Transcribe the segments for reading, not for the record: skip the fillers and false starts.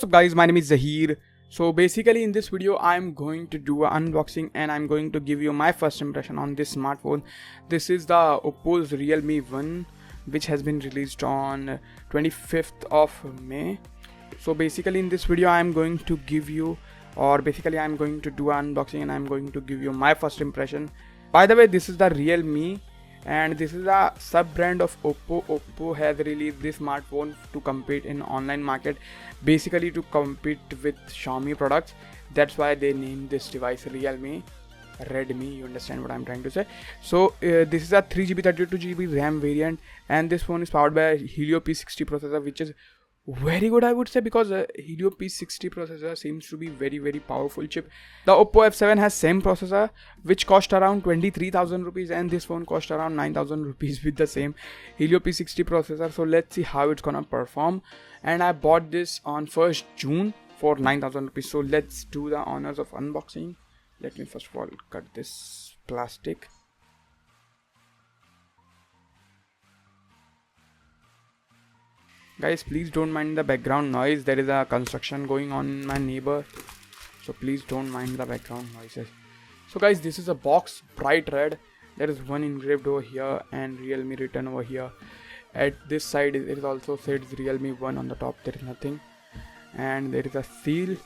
What's up guys, my name is Zahir. So basically in this video I'm going to do an unboxing and I'm going to give you my first impression on this smartphone. This is the Oppo's RealMe 1 which has been released on 25th of May. So basically in this video I'm going to give you, or basically I'm going to do an unboxing and I'm going to give you my first impression. By the way, this is the RealMe and this is a sub brand of Oppo. Oppo has released this smartphone to compete in online market, basically to compete with Xiaomi products. That's why they named this device RealMe, Redmi, you understand what I'm trying to say. So this is a 3GB 32GB RAM variant and this phone is powered by a Helio P60 processor, which is very good I would say, because Helio P60 processor seems to be very powerful chip. The Oppo F7 has same processor which cost around 23,000 rupees and this phone cost around 9,000 rupees with the same Helio P60 processor. So let's see how it's gonna perform. And I bought this on 1st June for 9,000 rupees. So let's do the honors of unboxing. Let me first of all cut this plastic. Guys, please don't mind the background noise. There is a construction going on in my neighbor, so please don't mind the background noises. So guys, this is a box, bright red. There is one engraved over here and Realme written over here. At this side it is also said Realme 1 on the top. There is nothing, and there is a seal.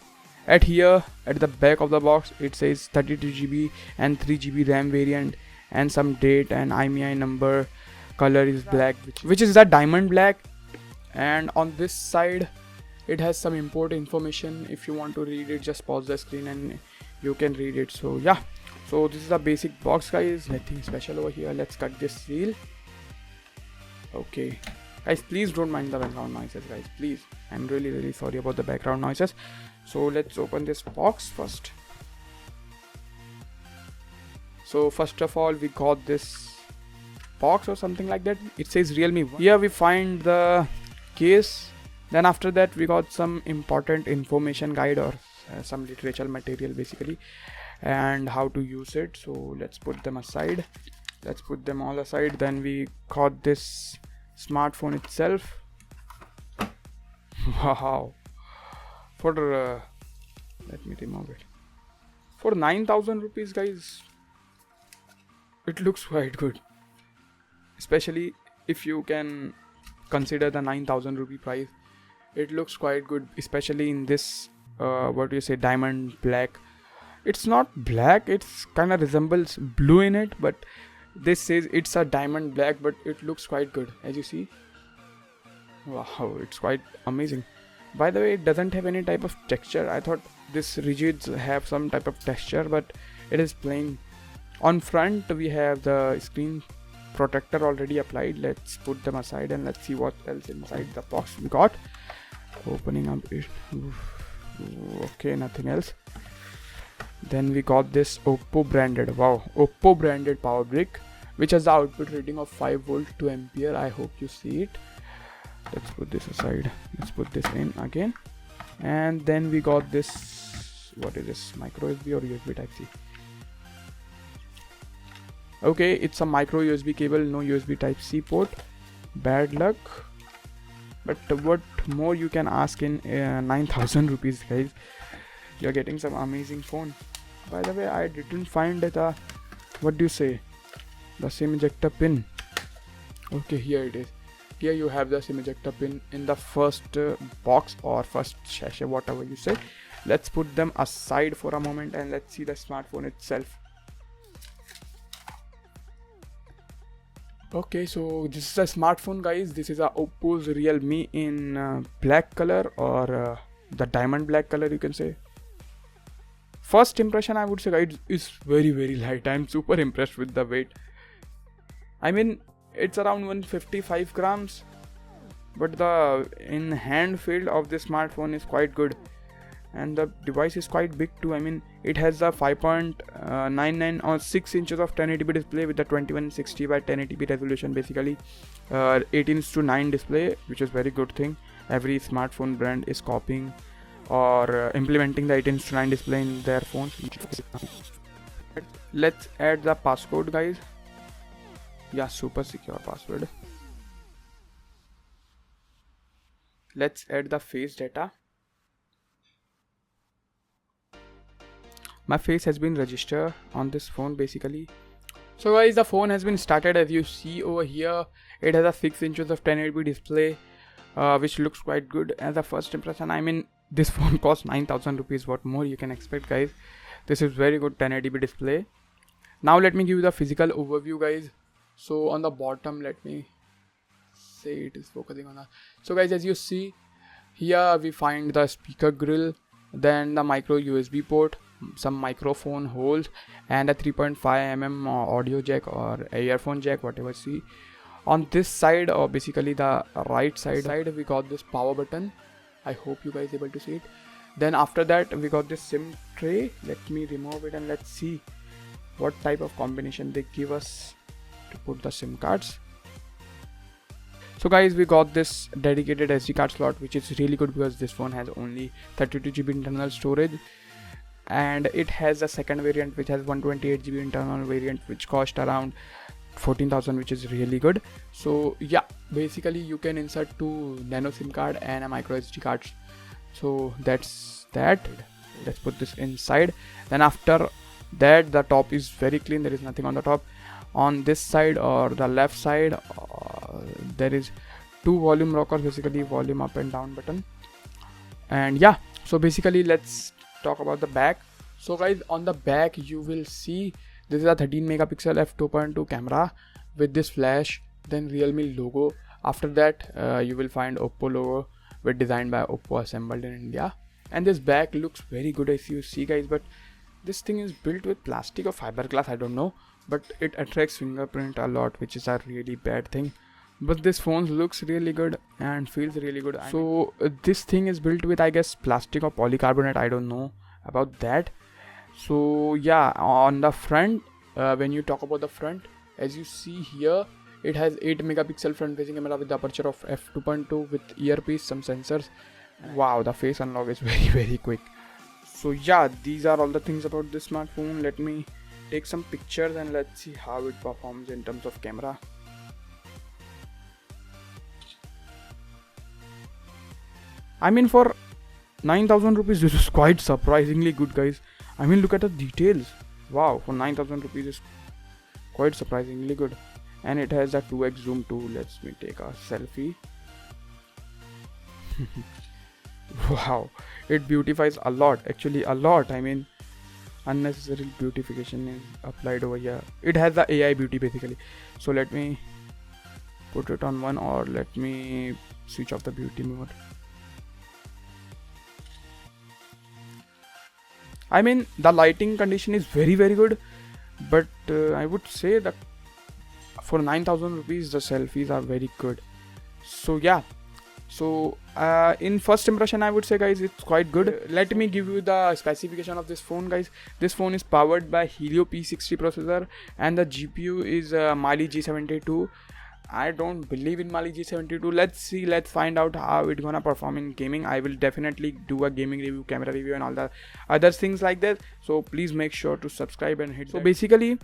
At here at the back of the box it says 32GB and 3GB RAM variant and some date and IMEI number. Color is black, which is the diamond black. And on this side it has some important information. If you want to read it, just pause the screen and you can read it. So yeah, so this is a basic box guys, nothing special over here. Let's cut this seal. Okay guys, please don't mind the background noises guys, please. I'm really sorry about the background noises. So let's open this box first. So first of all we got this box or something like that. It says Realme 1. Here we find the case. Then after that we got some important information guide or some literature material basically, and how to use it. So let's put them aside. Let's put them all aside. Then we got this smartphone itself. Wow, for let me remove it. For 9,000 rupees guys, it looks quite good, especially if you can consider the 9,000 rupee price. It looks quite good, especially in this what do you say, diamond black. It's not black, it's kind of resembles blue in it, but this says it's a diamond black, but it looks quite good as you see. Wow, it's quite amazing. By the way, it doesn't have any type of texture. I thought this rigids have some type of texture, but it is plain. On front we have the screen protector already applied. Let's put them aside and let's see what else inside the box we got. Opening up it. Okay, nothing else. Then we got this Oppo branded, wow, Oppo branded power brick, which has the output rating of 5 volt 2 ampere. I hope you see it. Let's put this aside. Let's put this in again. And then we got this, what is this, micro USB or USB type C? Okay, it's a micro USB cable, no USB type C port. Bad luck. But what more you can ask in 9,000 rupees guys? You're getting some amazing phone. By the way, I didn't find the, what do you say, the SIM ejector pin. Okay, here it is. Here you have the SIM ejector pin in the first box or first sachet, whatever you say. Let's put them aside for a moment and let's see the smartphone itself. Okay, so this is a smartphone guys. This is a Oppo's RealMe in black color, or the diamond black color you can say. First impression I would say guys is very light. I'm super impressed with the weight. I mean, it's around 155 grams, but the in hand feel of this smartphone is quite good, and the device is quite big too. I mean, it has a 5.99 or 6 inches of 1080p display with the 2160 by 1080p resolution, basically 18:9 display, which is very good thing. Every smartphone brand is copying or implementing the 18:9 display in their phones. Let's add the passcode guys. Yeah, super secure password. Let's add the face data. my face has been registered on this phone basically. So guys, the phone has been started. As you see over here, it has a 6 inches of 1080p display, which looks quite good. As a first impression, I mean, this phone costs 9,000 rupees. What more you can expect, guys? This is very good 1080p display. Now let me give you the physical overview, guys. So on the bottom, let me say it is focusing on that. So guys, as you see here, we find the speaker grill, then the micro USB port, some microphone holes, and a 3.5mm audio jack or earphone jack, whatever you see. On this side, or basically the right side, we got this power button. I hope you guys able to see it. Then after that, we got this SIM tray. Let me remove it and let's see what type of combination they give us to put the SIM cards. So guys, we got this dedicated SD card slot, which is really good because this phone has only 32GB internal storage, and it has a second variant which has 128GB internal variant, which cost around 14,000, which is really good. So yeah, basically you can insert 2 nano SIM card and a micro SD card. So that's that. Let's put this inside. Then after that, the top is very clean. There is nothing on the top. On this side or the left side, there is 2 volume rockers, basically volume up and down button. And yeah, so basically let's talk about the back. So guys, on the back you will see this is a 13 megapixel f2.2 camera with this flash, then Realme logo. After that, you will find Oppo logo with designed by Oppo, assembled in India. And this back looks very good as you see, guys, but this thing is built with plastic or fiberglass, I don't know, but it attracts fingerprint a lot, which is a really bad thing. But this phone looks really good and feels really good. So this thing is built with, I guess, plastic or polycarbonate, I don't know about that. So yeah, on the front, when you talk about the front, as you see here, it has 8 megapixel front facing camera with the aperture of f2.2 with earpiece, some sensors. Wow, the face unlock is very quick. So yeah, these are all the things about this smartphone. Let me take some pictures and let's see how it performs in terms of camera. I mean, for 9,000 rupees, this is quite surprisingly good, guys. I mean, look at the details. Wow, for 9,000 rupees is quite surprisingly good. And it has a 2x zoom too. Let's me take a selfie. Wow, it beautifies a lot, actually a lot. I mean, unnecessary beautification is applied over here. It has the AI beauty basically. So let me put it on 1, or let me switch off the beauty mode. I mean, the lighting condition is very good, but I would say that for 9,000 rupees the selfies are very good. So yeah, so in first impression I would say, guys, it's quite good. Let me give you the specification of this phone, guys. This phone is powered by Helio P60 processor and the GPU is Mali G72. I don't believe in Mali G72. Let's see, let's find out how it's gonna perform in gaming. I will definitely do a gaming review, camera review and all the other things like that. So please make sure to subscribe and hit. So basically,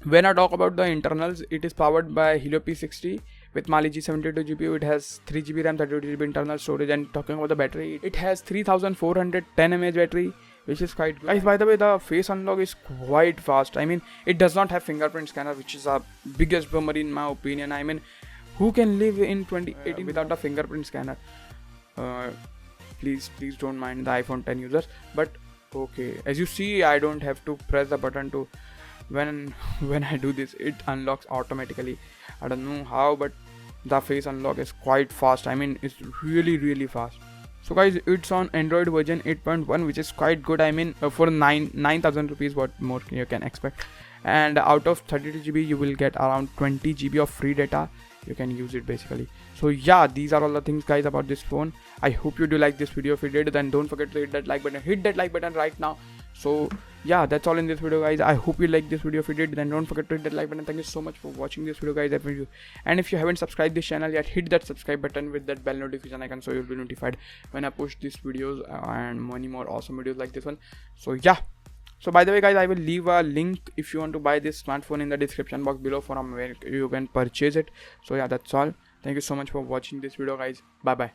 when I talk about the internals, it is powered by Helio P60 with Mali G72 GPU. It has 3GB RAM, 32GB internal storage, and talking about the battery, it has 3410 mAh battery, which is quite good. Guys, by the way, the face unlock is quite fast. I mean, it does not have fingerprint scanner, which is a biggest bummer in my opinion. I mean, who can live in 2018 without a fingerprint scanner? Please don't mind the iPhone 10 users. But okay, as you see, I don't have to press the button to when I do this, it unlocks automatically. I don't know how, but the face unlock is quite fast. I mean, it's really fast. So guys, it's on Android version 8.1, which is quite good. I mean, for 9,000 rupees, what more you can expect? And out of 32GB, you will get around 20GB of free data. You can use it basically. So yeah, these are all the things, guys, about this phone. I hope you do like this video. If you did, then don't forget to hit that like button. Hit that like button right now. So yeah, that's all in this video, guys. I hope you like this video. If you did, then don't forget to hit that like button. Thank you so much for watching this video, guys. And if you haven't subscribed this channel yet, hit that subscribe button with that bell notification icon, so you'll be notified when I push these videos and many more awesome videos like this one. So yeah, so by the way, guys, I will leave a link if you want to buy this smartphone in the description box below from where you can purchase it. So yeah, that's all. Thank you so much for watching this video, guys. Bye bye.